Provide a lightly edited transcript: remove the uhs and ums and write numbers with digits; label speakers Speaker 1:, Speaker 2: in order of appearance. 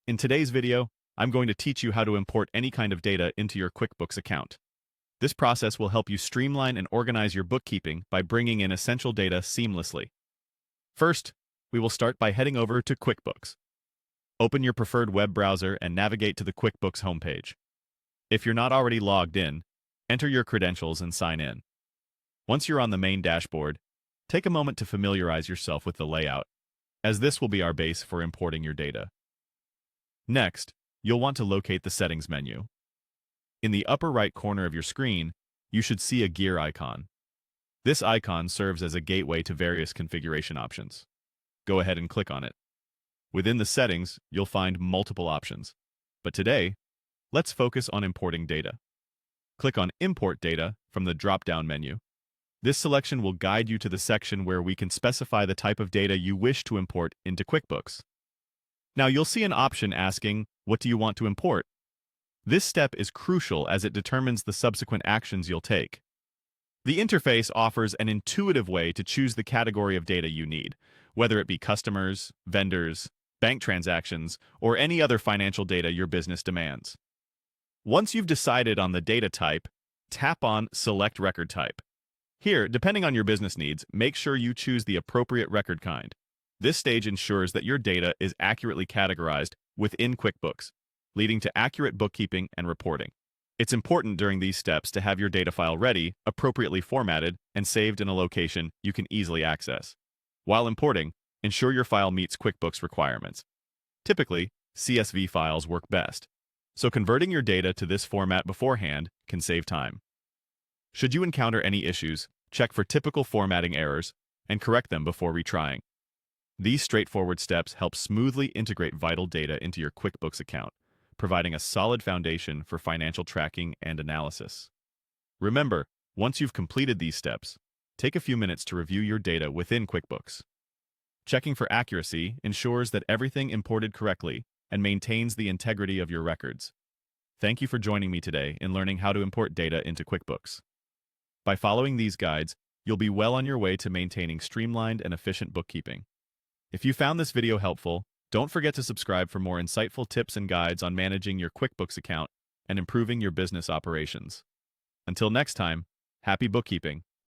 Speaker 1: In today's video, I'm going to teach you how to import any kind of data into your QuickBooks account. This process will help you streamline and organize your bookkeeping by bringing in essential data seamlessly. First, we will start by heading over to QuickBooks. Open your preferred web browser and navigate to the QuickBooks homepage. If you're not already logged in, enter your credentials and sign in. Once you're on the main dashboard, take a moment to familiarize yourself with the layout, as this will be our base for importing your data. Next, you'll want to locate the Settings menu. In the upper right corner of your screen, you should see a gear icon. This icon serves as a gateway to various configuration options. Go ahead and click on it. Within the settings, you'll find multiple options. But today, let's focus on importing data. Click on Import Data from the drop-down menu. This selection will guide you to the section where we can specify the type of data you wish to import into QuickBooks. Now you'll see an option asking, what do you want to import? This step is crucial as it determines the subsequent actions you'll take. The interface offers an intuitive way to choose the category of data you need, whether it be customers, vendors, bank transactions, or any other financial data your business demands. Once you've decided on the data type, tap on Select Record Type. Here, depending on your business needs, make sure you choose the appropriate record kind. This stage ensures that your data is accurately categorized within QuickBooks, leading to accurate bookkeeping and reporting. It's important during these steps to have your data file ready, appropriately formatted, and saved in a location you can easily access. While importing, ensure your file meets QuickBooks requirements. Typically, CSV files work best, so converting your data to this format beforehand can save time. Should you encounter any issues, check for typical formatting errors and correct them before retrying. These straightforward steps help smoothly integrate vital data into your QuickBooks account, providing a solid foundation for financial tracking and analysis. Remember, once you've completed these steps, take a few minutes to review your data within QuickBooks. Checking for accuracy ensures that everything imported correctly and maintains the integrity of your records. Thank you for joining me today in learning how to import data into QuickBooks. By following these guides, you'll be well on your way to maintaining streamlined and efficient bookkeeping. If you found this video helpful, don't forget to subscribe for more insightful tips and guides on managing your QuickBooks account and improving your business operations. Until next time, happy bookkeeping.